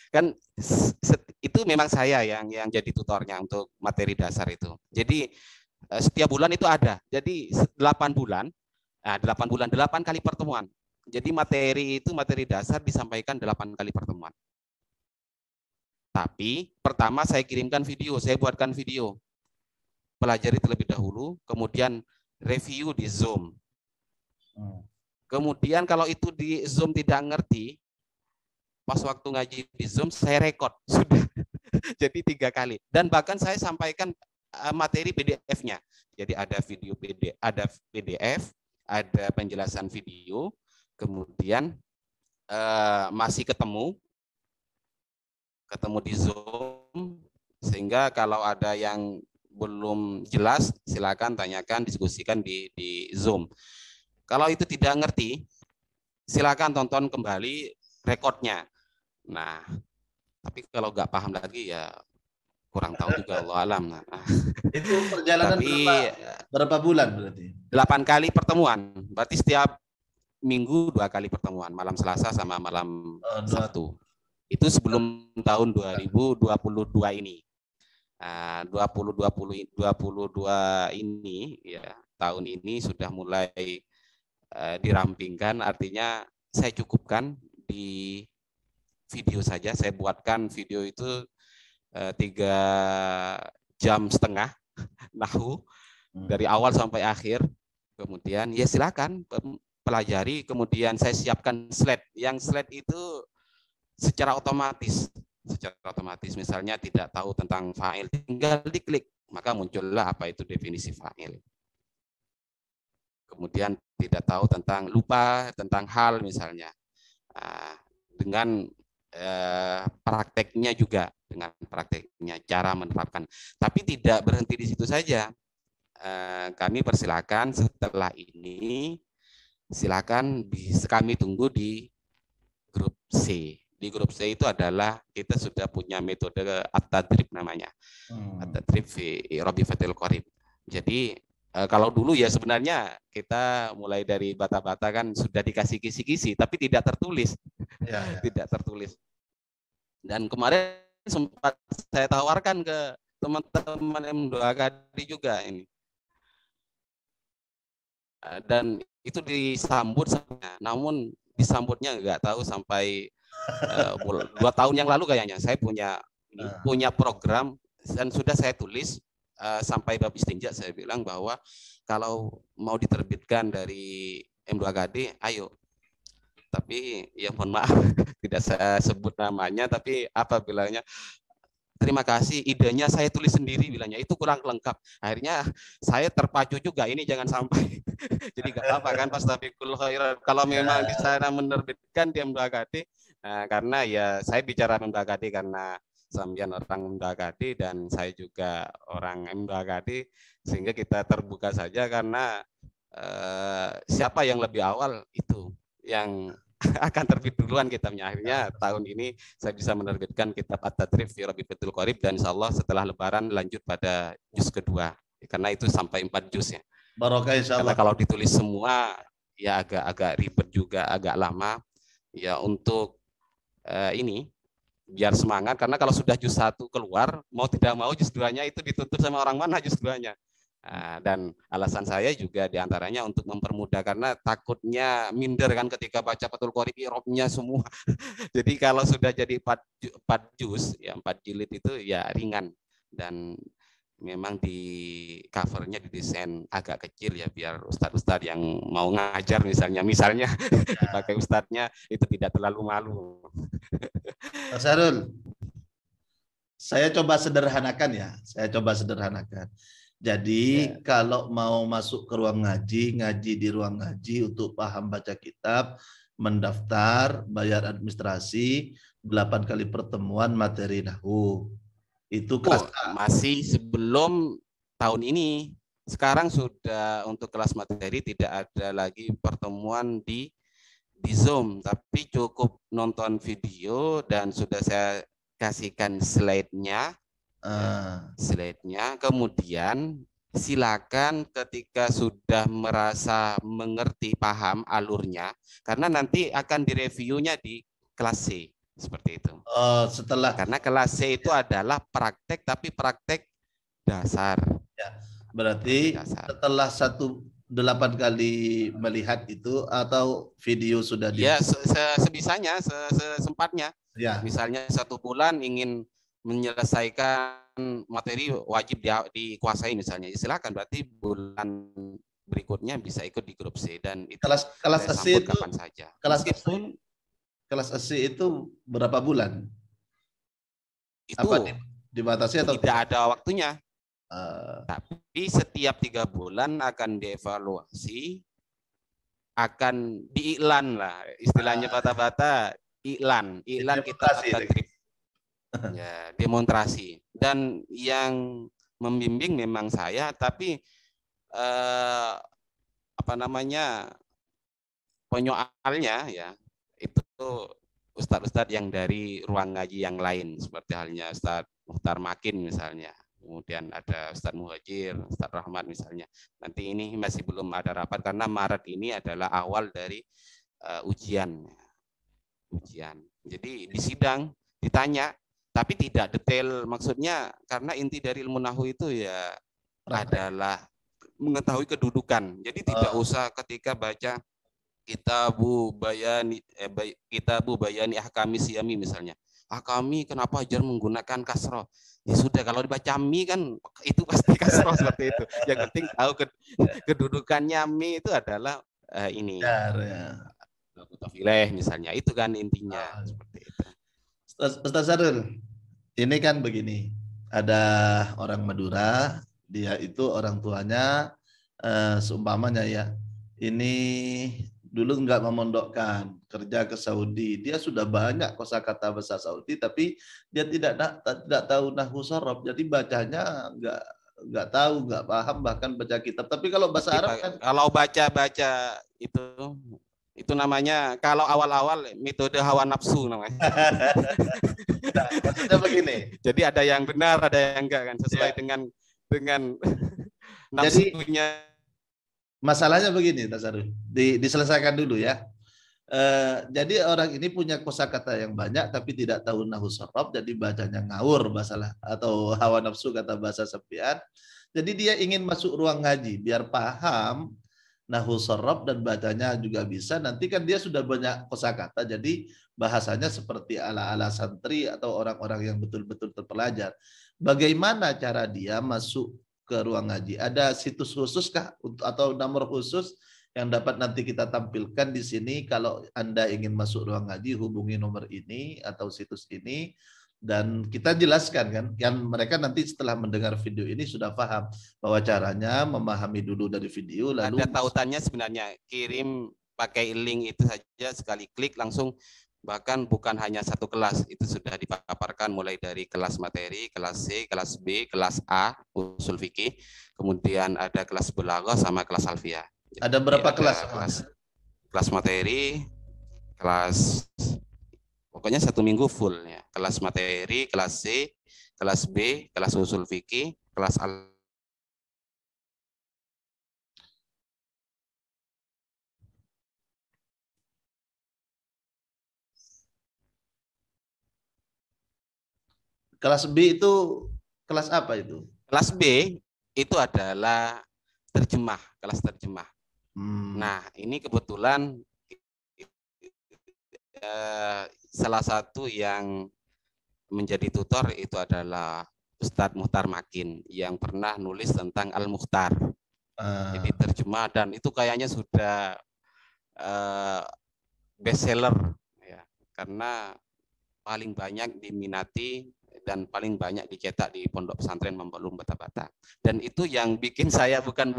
Kan itu memang saya yang jadi tutornya untuk materi dasar itu. Jadi setiap bulan itu ada. Jadi 8 bulan, 8 kali pertemuan. Jadi materi dasar disampaikan 8 kali pertemuan. Tapi pertama saya kirimkan video, saya buatkan video. Pelajari terlebih dahulu, kemudian review di Zoom. Kemudian kalau itu di Zoom tidak ngerti, pas waktu ngaji di Zoom saya rekod sudah. Jadi 3 kali. Dan bahkan saya sampaikan materi PDF-nya. Jadi ada video ada PDF, ada penjelasan video, kemudian masih ketemu di Zoom, sehingga kalau ada yang belum jelas silakan tanyakan, diskusikan di Zoom. Kalau itu tidak ngerti, silakan tonton kembali rekodnya. Nah, tapi kalau nggak paham lagi ya kurang tahu juga, Allah alam. Nah, itu perjalanan berapa bulan berarti? 8 kali pertemuan. Berarti setiap minggu 2 kali pertemuan, malam Selasa sama malam Sabtu. Itu sebelum tahun 2022 ini. 2022 ini ya, tahun ini sudah mulai dirampingkan, artinya saya cukupkan di video saja. Saya buatkan video itu 3,5 jam nahwu dari awal sampai akhir. Kemudian ya silakan pelajari. Kemudian saya siapkan slide. Yang slide itu secara otomatis misalnya tidak tahu tentang fa'il, tinggal diklik maka muncullah apa itu definisi fa'il. Kemudian tidak tahu tentang lupa tentang hal misalnya, dengan prakteknya juga, dengan prakteknya cara menerapkan. Tapi tidak berhenti di situ saja. Kami persilakan setelah ini silakan kami tunggu di grup C. Di grup C itu adalah kita sudah punya metode at-tadrib namanya. At-tadrib fi Rabifatil Qorib. Jadi kalau dulu ya sebenarnya kita mulai dari bata-bata kan sudah dikasih kisi-kisi tapi tidak tertulis. Ya. Tidak tertulis. Dan kemarin sempat saya tawarkan ke teman-teman M2KD juga ini. Dan itu disambut, namun disambutnya nggak tahu sampai 2 tahun yang lalu kayaknya. Saya punya program dan sudah saya tulis sampai bab istinja. Saya bilang bahwa kalau mau diterbitkan dari M2KD, ayo. Tapi ya mohon maaf tidak saya sebut namanya, tapi apa bilangnya, terima kasih, idenya saya tulis sendiri bilangnya, itu kurang lengkap. Akhirnya saya terpacu juga, ini jangan sampai. Jadi nggak apa-apa kan, fastabiqul khairat. Kalau memang di sana menerbitkan di M2KD, karena ya saya bicara M2KD karena sambian orang M2KD dan saya juga orang M2KD, sehingga kita terbuka saja karena siapa yang lebih awal itu yang akan terbit duluan kitabnya. Akhirnya tahun ini saya bisa menerbitkan kitab At-Tadrib fi Rabifatil Qorib dan insya Allah setelah Lebaran lanjut pada juz kedua karena itu sampai 4 juz ya. Barokah insya Allah. Karena kalau ditulis semua ya agak ribet juga, agak lama ya untuk ini biar semangat, karena kalau sudah juz 1 keluar mau tidak mau juz 2-nya itu ditutup sama orang mana juz 2-nya. Dan alasan saya juga diantaranya untuk mempermudah karena takutnya minder kan ketika baca Fathul Qorib i'rabnya semua. Jadi kalau sudah jadi 4 juz ya 4 jilid itu ya ringan, dan memang di covernya didesain agak kecil ya biar ustadz-ustadz yang mau ngajar misalnya dipakai ustadznya itu tidak terlalu malu. Mas Harul, saya coba sederhanakan. Jadi kalau mau masuk ke ruang ngaji di ruang ngaji untuk paham baca kitab, mendaftar, bayar administrasi, 8 kali pertemuan materi nahwu. Itu kelas masih sebelum tahun ini. Sekarang sudah untuk kelas materi tidak ada lagi pertemuan di Zoom, tapi cukup nonton video dan sudah saya kasihkan slide-nya. Kemudian silakan ketika sudah merasa mengerti, paham alurnya, karena nanti akan direviewnya di kelas C seperti itu. Setelah karena kelas C itu adalah praktek, tapi praktek dasar. Ya, berarti setelah 8 kali melihat itu atau video sudah ya sebisanya, sesempatnya. Ya. Misalnya 1 bulan ingin menyelesaikan materi wajib dikuasai misalnya, silakan, berarti bulan berikutnya bisa ikut di grup C dan itu kelas C itu kapan saja. Kelas C itu berapa bulan? Itu apa dibatasi atau tidak ada waktunya? Tapi setiap 3 bulan akan dievaluasi, akan diiklan lah istilahnya, bata-bata iklan kita At-Tadrib. Ya, demonstrasi. Dan yang membimbing memang saya, tapi penyoalnya ya itu ustadz-ustadz yang dari ruang ngaji yang lain, seperti halnya Ustadz Muhtar Makin misalnya, kemudian ada Ustadz Muhajir, Ustadz Rahmat misalnya. Nanti ini masih belum ada rapat karena Maret ini adalah awal dari ujian. Jadi di sidang ditanya, tapi tidak detail, maksudnya karena inti dari ilmu nahwu itu ya adalah mengetahui kedudukan. Jadi tidak usah ketika baca kitabu bayani ahkami siyami misalnya. Ahkami kenapa jar menggunakan kasroh? Ya sudah, kalau dibaca mi kan itu pasti kasroh seperti itu. Yang penting tahu kedudukannya mi itu adalah ini. Ya. Mutafileh misalnya, itu kan intinya seperti itu. Ustaz Sarul, ini kan begini, ada orang Madura, dia itu orang tuanya seumpamanya ya, ini dulu nggak memondokkan, kerja ke Saudi, dia sudah banyak kosakata bahasa Saudi, tapi dia tidak tahu nahwu sorof, jadi bacanya nggak tahu, nggak paham, bahkan baca kitab. Tapi kalau bahasa Arab kan, kalau baca itu namanya, kalau awal-awal metode hawa nafsu namanya. nah, maksudnya begini. Jadi ada yang benar, ada yang enggak kan, sesuai dengan nafsunya. Jadi, masalahnya begini, Tasarul, diselesaikan dulu ya. Jadi orang ini punya kosakata yang banyak tapi tidak tahu nahwu sorof, jadi bacanya ngawur masalah atau hawa nafsu kata bahasa Sufyan. Jadi dia ingin masuk ruang ngaji biar paham nahwu sorof dan bacanya juga bisa. Nanti kan dia sudah banyak kosakata, jadi bahasanya seperti ala-ala santri atau orang-orang yang betul-betul terpelajar. Bagaimana cara dia masuk ke ruang ngaji? Ada situs khusus kah atau nomor khusus yang dapat nanti kita tampilkan di sini? Kalau Anda ingin masuk ruang ngaji, hubungi nomor ini atau situs ini, dan kita jelaskan kan mereka nanti setelah mendengar video ini sudah paham bahwa caranya memahami dulu dari video, lalu ada tautannya sebenarnya, kirim pakai link itu saja, sekali klik langsung, bahkan bukan hanya satu kelas, itu sudah dipaparkan mulai dari kelas materi, kelas C, kelas B, kelas A usul fikih, kemudian ada kelas balaghah sama kelas alfiah. Ada berapa kelas? Kelas materi, kelas pokoknya 1 minggu full ya. Kelas materi, kelas C, kelas B, kelas usul fikih, kelas Kelas B itu kelas apa itu? Kelas B itu adalah terjemah, kelas terjemah. Nah, ini kebetulan salah satu yang menjadi tutor itu adalah Ustadz Muhtar Makin yang pernah nulis tentang Al-Mukhtar. Jadi terjemah, dan itu kayaknya sudah bestseller ya, karena paling banyak diminati dan paling banyak dicetak di Pondok Pesantren Mambalum Bata-Bata. Dan itu yang bikin saya bukan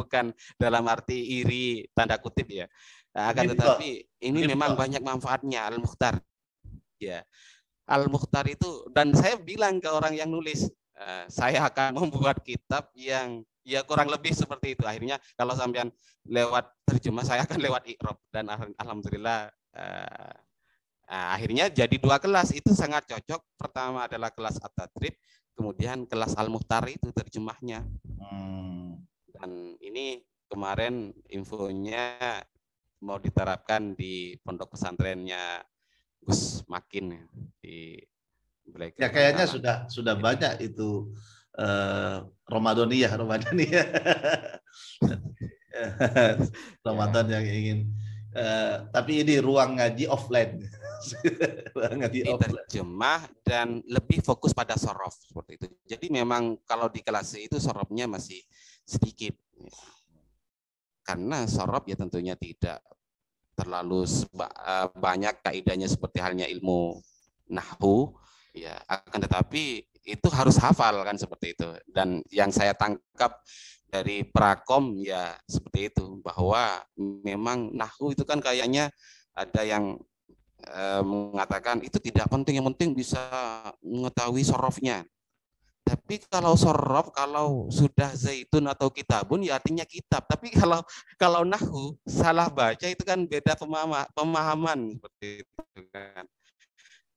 dalam arti iri tanda kutip ya. Akan tetapi ini memang banyak manfaatnya Al-Mukhtar. Ya. Al-Mukhtar itu, dan saya bilang ke orang yang nulis, saya akan membuat kitab yang ya kurang lebih seperti itu. Akhirnya kalau sampean lewat terjemah, saya akan lewat iqrob, dan alhamdulillah akhirnya jadi 2 kelas. Itu sangat cocok. Pertama adalah kelas At-Tadrib, kemudian kelas Al-Mukhtar itu terjemahnya. Dan ini kemarin infonya mau diterapkan di pondok pesantrennya Gus Makin di Black. Ya kayaknya sudah banyak itu Ramadaniyah Ramadan yang ingin tapi ini ruang ngaji offline. Terjemah dan lebih fokus pada sorof seperti itu. Jadi memang kalau di kelas itu sorofnya masih sedikit, karena sorof ya tentunya tidak terlalu banyak kaidahnya seperti halnya ilmu nahwu ya, akan tetapi itu harus hafal kan seperti itu. Dan yang saya tangkap dari prakom ya seperti itu, bahwa memang nahwu itu kan kayaknya ada yang mengatakan itu tidak penting, yang penting bisa mengetahui sorofnya. Tapi kalau sorof, kalau sudah zaitun atau kitabun ya artinya kitab. Tapi kalau nahwu salah baca itu kan beda pemahaman seperti itu kan.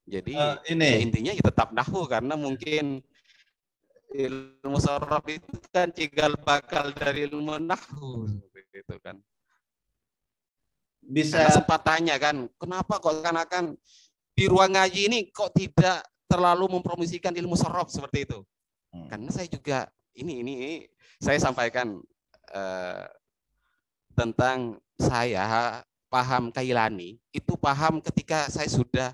Jadi ya intinya ya tetap nahwu, karena mungkin ilmu sorof itu kan cikal bakal dari ilmu nahwu seperti itu kan. Bisa karena sempat tanya kan, kenapa kok kan di ruang ngaji ini kok tidak terlalu mempromosikan ilmu sorof seperti itu. Karena saya juga ini saya sampaikan tentang saya paham Kailani itu paham ketika saya sudah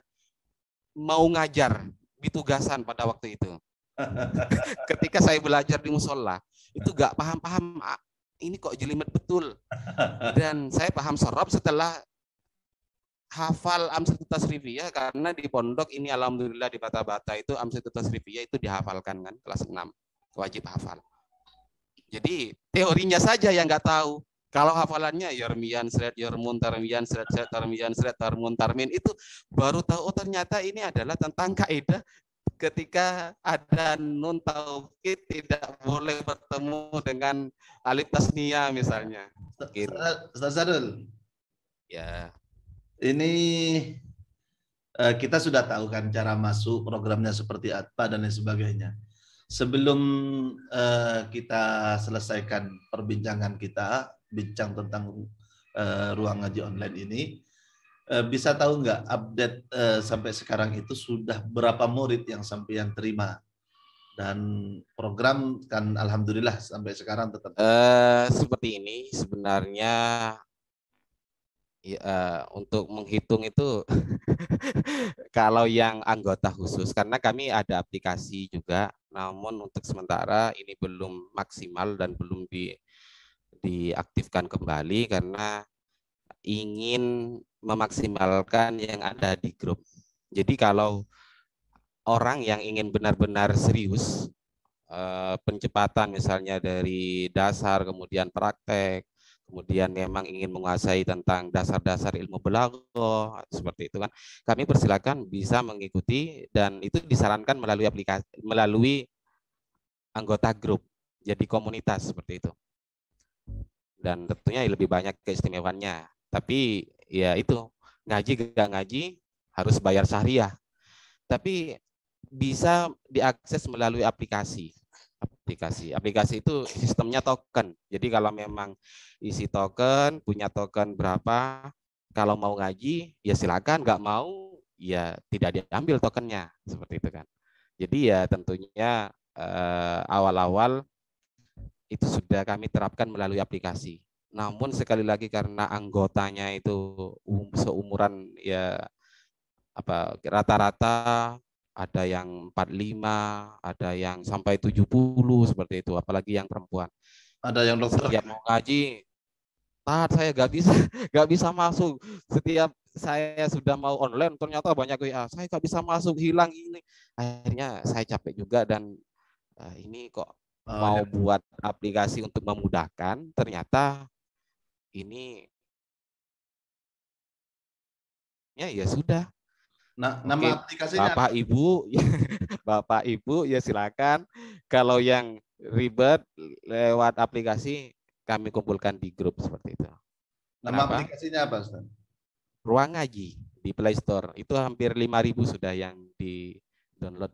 mau ngajar di tugasan pada waktu itu. Ketika saya belajar di musola itu gak paham-paham, ini kok jelimet betul. Dan saya paham sorob setelah hafal Amsatul Tasrifiyah, karena di pondok ini alhamdulillah di Bata-Bata itu Amsatul Tasrifiyah itu dihafalkan kan, kelas 6 wajib hafal. Jadi teorinya saja yang nggak tahu. Kalau hafalannya Yarmiyan Sret Yarmun Tarmiyan Sret Sret Tarmiyan Sret Tarmun Tarmin, itu baru tahu oh ternyata ini adalah tentang kaidah ketika ada nun taukid tidak boleh bertemu dengan alif tasniyah misalnya. Ustaz Sadul. Ya. Ini kita sudah tahu kan cara masuk, programnya seperti apa dan lain sebagainya. Sebelum kita selesaikan perbincangan kita, bincang tentang ruang ngaji online ini, bisa tahu nggak update sampai sekarang itu sudah berapa murid yang sampean terima? Dan program kan alhamdulillah sampai sekarang tetap. Seperti ini sebenarnya. Ya, untuk menghitung itu kalau yang anggota khusus, karena kami ada aplikasi juga, namun untuk sementara ini belum maksimal dan belum diaktifkan kembali karena ingin memaksimalkan yang ada di grup. Jadi kalau orang yang ingin benar-benar serius pencepatan misalnya dari dasar kemudian praktek, kemudian memang ingin menguasai tentang dasar-dasar ilmu balaghah seperti itu kan, kami persilakan bisa mengikuti, dan itu disarankan melalui aplikasi, melalui anggota grup, jadi komunitas seperti itu. Dan tentunya lebih banyak keistimewaannya. Tapi ya itu, ngaji gak ngaji harus bayar syariah. Tapi bisa diakses melalui aplikasi. Aplikasi itu sistemnya token. Jadi kalau memang isi token, punya token berapa, kalau mau ngaji ya silakan, nggak mau ya tidak diambil tokennya, seperti itu kan. Jadi ya tentunya awal-awal itu sudah kami terapkan melalui aplikasi. Namun sekali lagi karena anggotanya itu seumuran ya apa rata-rata, ada yang 45, ada yang sampai 70 seperti itu, apalagi yang perempuan. Ada yang dokter. Setiap mau ngaji, saya nggak bisa masuk. Setiap saya sudah mau online, ternyata banyak WA, saya nggak bisa masuk, hilang ini. Akhirnya saya capek juga, dan ini kok mau buat aplikasi untuk memudahkan, ternyata ini ya sudah. Nah, nama aplikasinya Bapak Ibu, Bapak Ibu ya silakan. Kalau yang ribet lewat aplikasi, kami kumpulkan di grup seperti itu. Nama aplikasinya apa, Ustaz? Ruang Ngaji di Play Store. Itu hampir 5.000 sudah yang di download.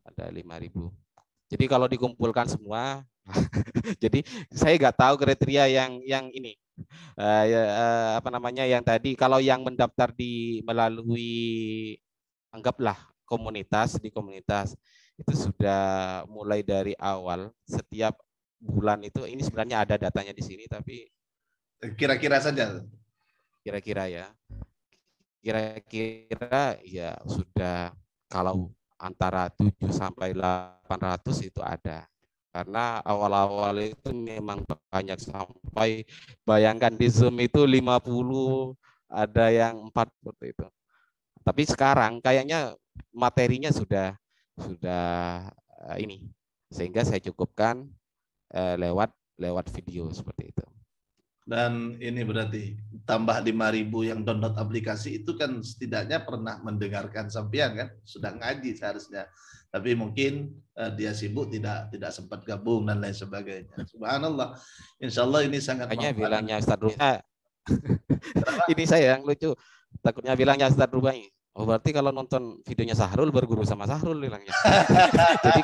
Ada 5.000. Jadi kalau dikumpulkan semua, jadi saya nggak tahu kriteria yang ini. Apa namanya yang tadi, kalau yang mendaftar melalui anggaplah komunitas, di komunitas itu sudah mulai dari awal setiap bulan itu, ini sebenarnya ada datanya di sini tapi kira-kira saja, kira-kira ya sudah kalau antara 7 sampai 800 itu ada. Karena awal-awal itu memang banyak, sampai bayangkan di Zoom itu 50, ada yang 4 seperti itu. Tapi sekarang kayaknya materinya sudah ini, sehingga saya cukupkan lewat video seperti itu. Dan ini berarti tambah 5.000 yang download aplikasi itu kan setidaknya pernah mendengarkan sampean kan, sudah ngaji seharusnya. Tapi mungkin dia sibuk, tidak sempat gabung dan lain sebagainya. Subhanallah. Insya Allah ini sangat makanya bilangnya Ustaz Rubai. Ini saya yang lucu. Takutnya bilangnya Ustaz Rubai, oh berarti kalau nonton videonya Sahrul berguru sama Sahrul bilangnya. Jadi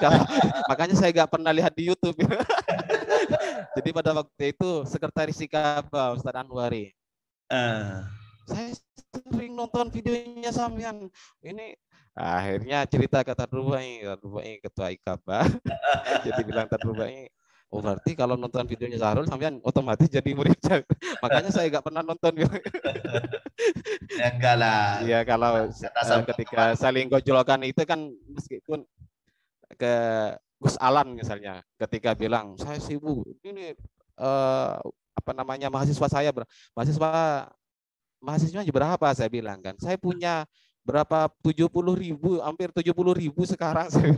makanya saya nggak pernah lihat di YouTube. Jadi pada waktu itu sekretaris Sikaba Ustaz Anwari. Saya sering nonton videonya sampean. Ini akhirnya cerita ke Tad Rubai ketua Ikaba. Jadi bilang Tad Rubai, Oh berarti kalau nonton videonya Syahrul sampean otomatis jadi muridnya. Makanya saya nggak pernah nonton. Ya enggak lah. Iya kalau Kata sama teman. ketika saling gojolokan itu kan meskipun ke Gus Alan misalnya ketika bilang saya sibuk ini apa namanya mahasiswa mahasiswanya berapa, saya bilang kan saya punya berapa 70.000 hampir 70.000 sekarang saya.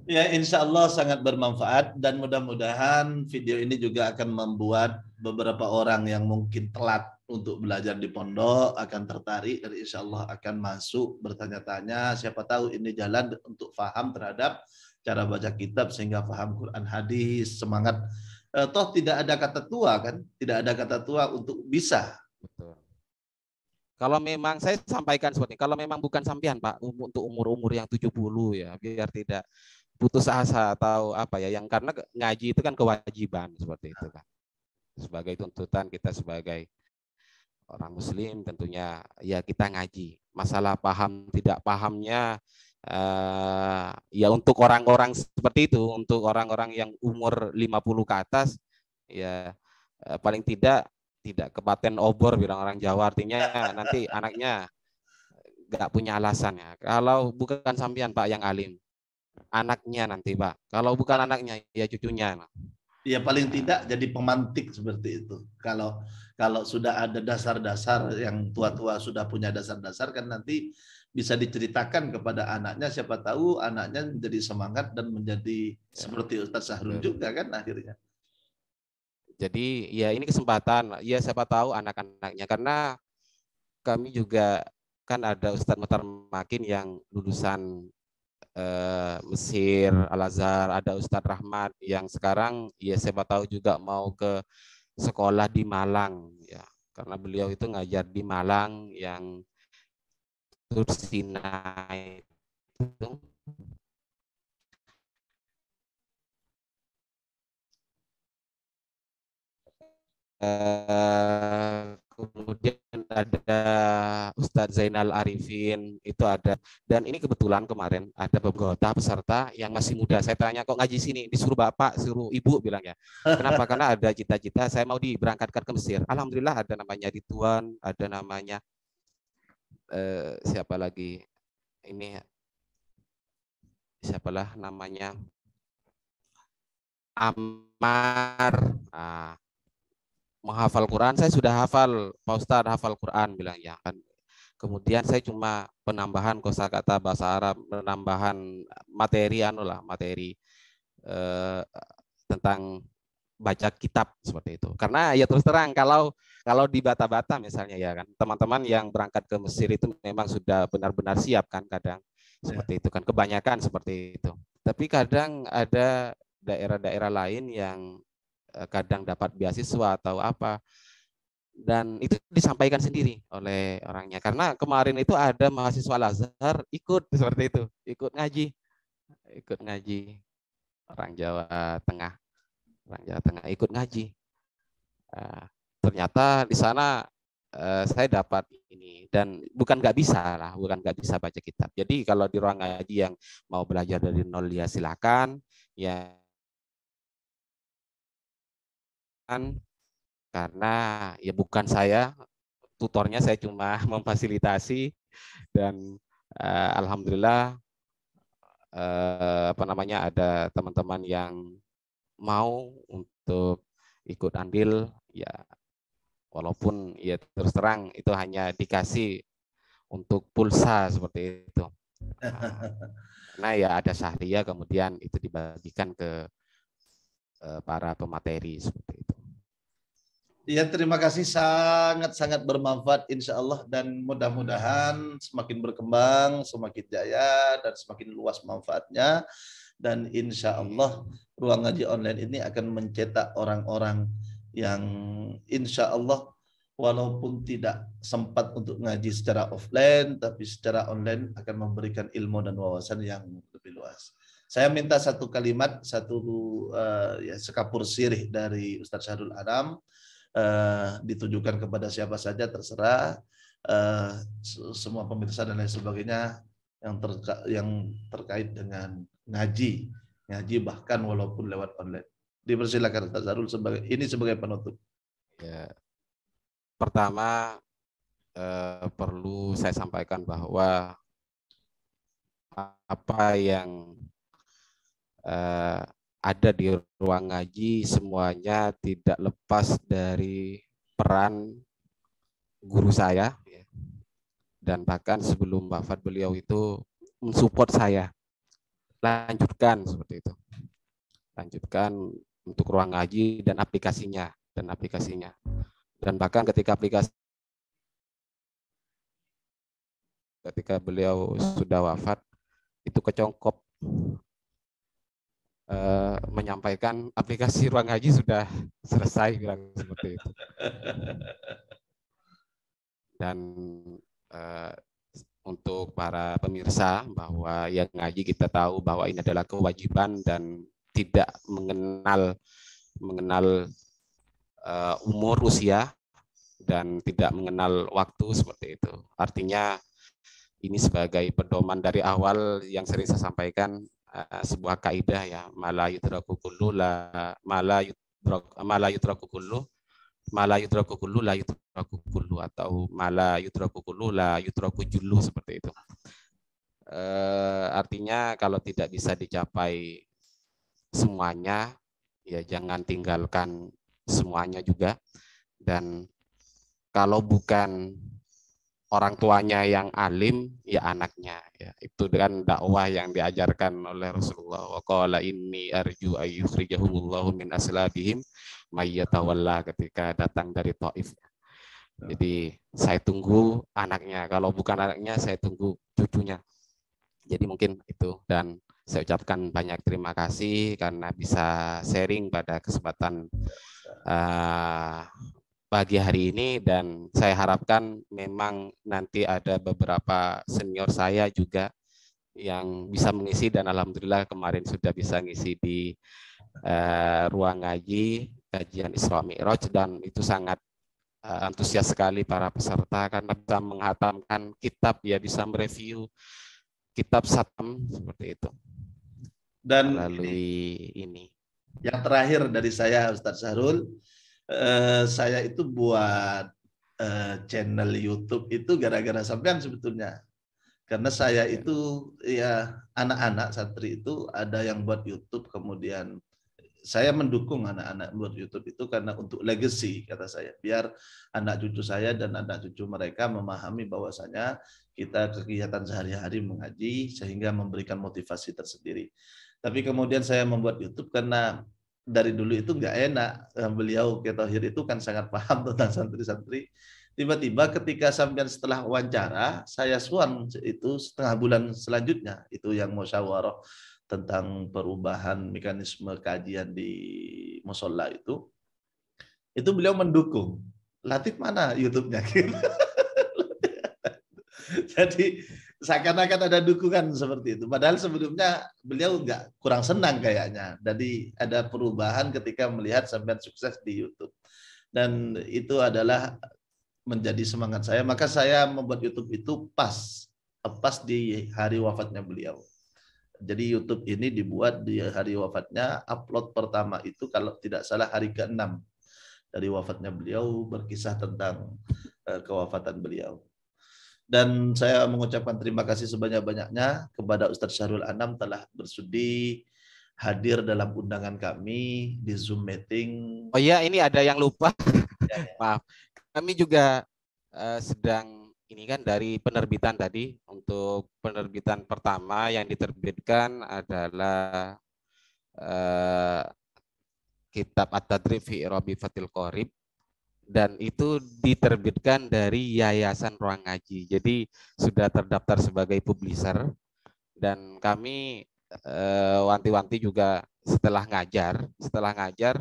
Ya, insya Allah sangat bermanfaat dan mudah-mudahan video ini juga akan membuat beberapa orang yang mungkin telat untuk belajar di pondok akan tertarik dan insya Allah akan masuk bertanya-tanya. Siapa tahu ini jalan untuk paham terhadap cara baca kitab sehingga paham Quran hadis, semangat. Toh tidak ada kata tua kan? Tidak ada kata tua untuk bisa. Betul. Kalau memang saya sampaikan seperti ini, kalau memang bukan sampean Pak untuk umur-umur yang 70 ya, biar tidak putus asa atau apa ya, yang karena ngaji itu kan kewajiban seperti itu kan. Sebagai tuntutan kita sebagai orang muslim tentunya ya kita ngaji. Masalah paham tidak pahamnya ya untuk orang-orang seperti itu, untuk orang-orang yang umur 50 ke atas ya paling tidak kepaten obor bilang orang Jawa, artinya nanti anaknya nggak punya alasan ya. Kalau bukan sampean Pak yang alim, anaknya nanti Pak. Kalau bukan anaknya ya cucunya. Ya paling tidak jadi pemantik seperti itu. Kalau sudah ada dasar-dasar yang tua-tua sudah punya dasar-dasar kan nanti bisa diceritakan kepada anaknya, siapa tahu anaknya menjadi semangat dan menjadi seperti Ustaz Syahrul juga kan akhirnya. Jadi ya ini kesempatan ya siapa tahu anak-anaknya, karena kami juga kan ada Ustadz Muhtar Makin yang lulusan Mesir, Al-Azhar, ada Ustadz Rahmat yang sekarang ya siapa tahu juga mau ke sekolah di Malang ya, karena beliau itu ngajar di Malang yang Tursinai itu. Kemudian ada Ustadz Zainal Arifin itu ada, dan ini kebetulan kemarin ada beberapa peserta yang masih muda. Saya tanya kok ngaji sini, disuruh bapak, suruh ibu bilang ya. Kenapa? Karena ada cita-cita saya mau diberangkatkan ke Mesir. Alhamdulillah ada namanya Ridwan, ada namanya siapa lagi ini siapalah namanya Ammar. Menghafal Quran, saya sudah hafal, Pak Ustadz hafal Quran bilang ya kan. Kemudian saya cuma penambahan kosakata bahasa Arab, penambahan materi materi tentang baca kitab seperti itu. Karena ya terus terang kalau di Bata-Bata misalnya ya kan, teman-teman yang berangkat ke Mesir itu memang sudah benar-benar siap kan, kadang seperti itu kan, kebanyakan seperti itu. Tapi kadang ada daerah-daerah lain yang kadang dapat beasiswa atau apa, dan itu disampaikan sendiri oleh orangnya. Karena kemarin itu ada mahasiswa Al-Azhar ikut seperti itu, ikut ngaji orang Jawa Tengah ikut ngaji. Ternyata di sana saya dapat ini, dan bukan nggak bisa baca kitab. Jadi kalau di ruang ngaji yang mau belajar dari nol ya silakan ya, karena ya bukan saya tutornya, saya cuma memfasilitasi, dan alhamdulillah apa namanya ada teman-teman yang mau untuk ikut andil ya, walaupun ya terus terang itu hanya dikasih untuk pulsa seperti itu. Karena ya ada syahriah kemudian itu dibagikan ke para pemateri seperti itu. Ya, terima kasih, sangat-sangat bermanfaat insya Allah, dan mudah-mudahan semakin berkembang, semakin jaya, dan semakin luas manfaatnya. Dan insya Allah ruang ngaji online ini akan mencetak orang-orang yang insya Allah walaupun tidak sempat untuk ngaji secara offline, tapi secara online akan memberikan ilmu dan wawasan yang lebih luas. Saya minta satu kalimat, sekapur sirih dari Ustadz Syahrul Anam, ditujukan kepada siapa saja terserah, semua pemirsa dan lain sebagainya. yang terkait dengan ngaji bahkan walaupun lewat online. Dipersilakan Ustaz Syahrul sebagai penutup. Ya, pertama perlu saya sampaikan bahwa apa yang ada di ruang ngaji semuanya tidak lepas dari peran guru saya, dan bahkan sebelum wafat beliau itu mensupport saya, lanjutkan seperti itu, lanjutkan untuk ruang ngaji dan aplikasinya, dan bahkan ketika beliau sudah wafat itu kecongkop menyampaikan aplikasi ruang ngaji sudah selesai, bilang seperti itu. Dan untuk para pemirsa bahwa yang ngaji kita tahu bahwa ini adalah kewajiban dan tidak mengenal umur, usia, dan tidak mengenal waktu seperti itu. Artinya ini sebagai pedoman dari awal yang sering saya sampaikan, sebuah kaidah ya, mala yudraku kullu la atau mala yudraku kullu la yudraku jullu, seperti itu. Artinya kalau tidak bisa dicapai semuanya, ya jangan tinggalkan semuanya juga. Dan kalau bukan orang tuanya yang alim, ya anaknya. Ya, itu dengan dakwah yang diajarkan oleh Rasulullah. Wa qala inni arju ayyukhrijahumullahu min aslabihim mayyatawalla, ketika datang dari Taif. Jadi saya tunggu anaknya. Kalau bukan anaknya, saya tunggu cucunya. Jadi mungkin itu. Dan saya ucapkan banyak terima kasih karena bisa sharing pada kesempatan pagi hari ini, dan saya harapkan memang nanti ada beberapa senior saya juga yang bisa mengisi, dan alhamdulillah kemarin sudah bisa ngisi di ruang ngaji kajian Isra Mi'raj, dan itu sangat antusias sekali para peserta karena bisa menghatamkan kitab, ya bisa mereview kitab Satam seperti itu. Dan melalui ini. Yang terakhir dari saya, Ustaz Syahrul, saya itu buat channel YouTube itu gara-gara sampean sebetulnya. Karena saya itu ya anak-anak santri itu ada yang buat YouTube, kemudian saya mendukung anak-anak buat YouTube itu karena untuk legacy, kata saya. Biar anak cucu saya dan anak cucu mereka memahami bahwasanya kita kegiatan sehari-hari mengaji sehingga memberikan motivasi tersendiri. Tapi kemudian saya membuat YouTube karena dari dulu itu nggak enak. Beliau Ketohir itu kan sangat paham tentang santri-santri. Tiba-tiba ketika sampean setelah wawancara, saya suan itu setengah bulan selanjutnya, itu yang musyawarah tentang perubahan mekanisme kajian di musola itu beliau mendukung. Latif mana YouTube-nya? Jadi seakan-akan ada dukungan seperti itu. Padahal sebelumnya beliau nggak, kurang senang kayaknya. Jadi ada perubahan ketika melihat sampean sukses di YouTube. Dan itu adalah menjadi semangat saya. Maka saya membuat YouTube itu pas di hari wafatnya beliau. Jadi YouTube ini dibuat di hari wafatnya. Upload pertama itu kalau tidak salah hari ke-6 dari wafatnya beliau, berkisah tentang kewafatan beliau. Dan saya mengucapkan terima kasih sebanyak-banyaknya kepada Ustaz Syahrul Anam telah bersudi hadir dalam undangan kami di Zoom meeting. Oh iya, ini ada yang lupa. Maaf. Kami juga sedang ini kan dari penerbitan tadi. Untuk penerbitan pertama yang diterbitkan adalah kitab At-Tadrib fi I'rabi Fathil Qorib, dan itu diterbitkan dari Yayasan Ruang Ngaji. Jadi sudah terdaftar sebagai publisher, dan kami wanti-wanti juga setelah ngajar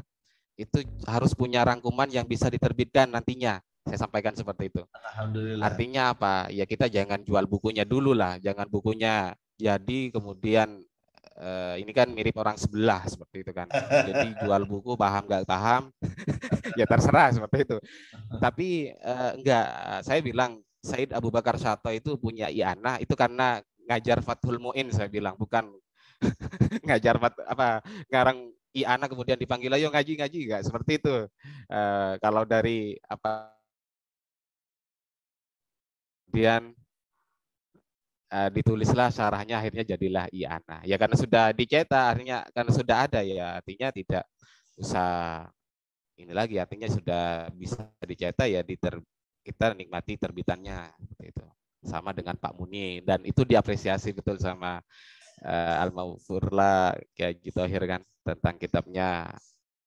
itu harus punya rangkuman yang bisa diterbitkan nantinya. Saya sampaikan seperti itu. Alhamdulillah. Artinya apa? Ya kita jangan jual bukunya dulu lah, jangan bukunya jadi kemudian ini kan mirip orang sebelah seperti itu kan. Jadi jual buku paham nggak paham, ya terserah seperti itu. Tapi enggak, saya bilang Said Abu Bakar Syato itu punya i'anah itu karena ngajar Fathul Muin, saya bilang, bukan ngajar ngarang I'ana kemudian dipanggil ayo ngaji enggak seperti itu. Kalau dari kemudian ditulislah syarahnya, akhirnya jadilah I'ana. Ya karena sudah dicetak, artinya karena sudah ada ya, artinya tidak usah ini lagi, artinya sudah bisa dicetak ya, kita nikmati terbitannya seperti itu. Sama dengan Pak Muni, dan itu diapresiasi betul sama Al-Maghfurlah Kiai Haji Thohir kan, tentang kitabnya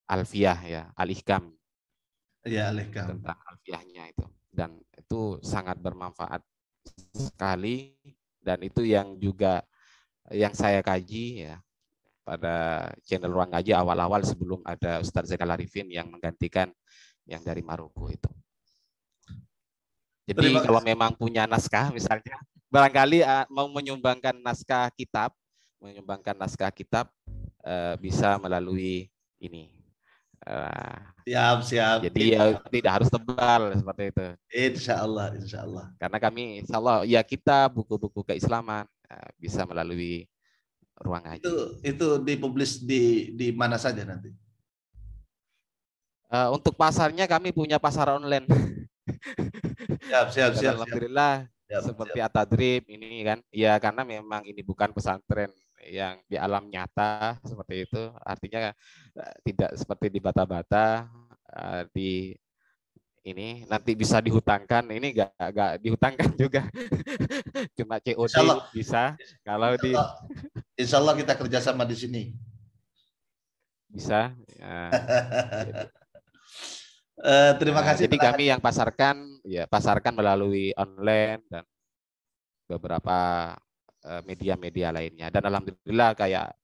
Alfiyah ya, Al-Ihkam. Ya, Al-Ihkam. Tentang alfiyahnya itu, dan itu sangat bermanfaat sekali, dan itu yang juga yang saya kaji ya pada channel Ruang Ngaji awal-awal sebelum ada Ustadz Zainal Arifin yang menggantikan yang dari Maroko itu. Jadi kalau memang punya naskah misalnya, barangkali mau menyumbangkan naskah kitab, bisa melalui ini. Siap. Jadi ya, tidak harus tebal seperti itu. Insya Allah. Karena kami, insya Allah, ya kita buku-buku keislaman bisa melalui Ruang Ngaji. Itu dipublis di mana saja nanti? Untuk pasarnya kami punya pasar online. Siap. Alhamdulillah, seperti At-Tadrib ini kan, ya karena memang ini bukan pesantren yang di alam nyata seperti itu, artinya tidak seperti di bata-bata di ini nanti bisa dihutangkan, ini enggak dihutangkan juga. Cuma COD bisa. Kalau Insya Allah kita kerjasama di sini. Bisa. Terima kasih. Jadi kami yang pasarkan melalui online dan beberapa media-media lainnya. Dan alhamdulillah kayak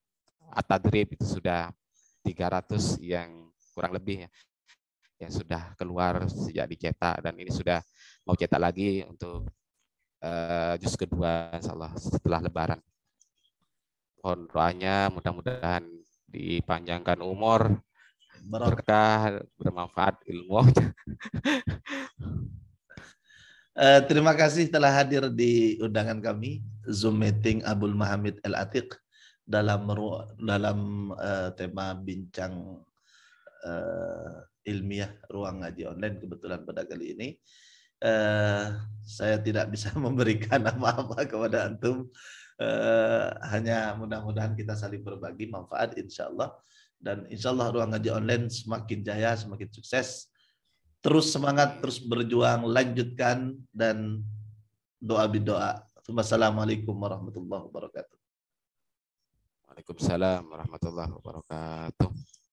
At-Tadrib itu sudah 300 yang kurang lebih ya, yang sudah keluar sejak dicetak, dan ini sudah mau cetak lagi untuk juz kedua insyaallah setelah Lebaran. Mohon doanya, mudah-mudahan dipanjangkan umur, berkah, bermanfaat ilmu. Terima kasih telah hadir di undangan kami Zoom meeting Abdul Mahamid Al-Atiq dalam tema bincang ilmiah Ruang Ngaji Online. Kebetulan pada kali ini saya tidak bisa memberikan apa-apa kepada antum, hanya mudah-mudahan kita saling berbagi manfaat insyaallah. Dan insya Allah Ruang Ngaji Online semakin jaya, semakin sukses. Terus semangat, terus berjuang, lanjutkan, dan doa bidoa. Wassalamualaikum warahmatullahi wabarakatuh. Waalaikumsalam warahmatullahi wabarakatuh.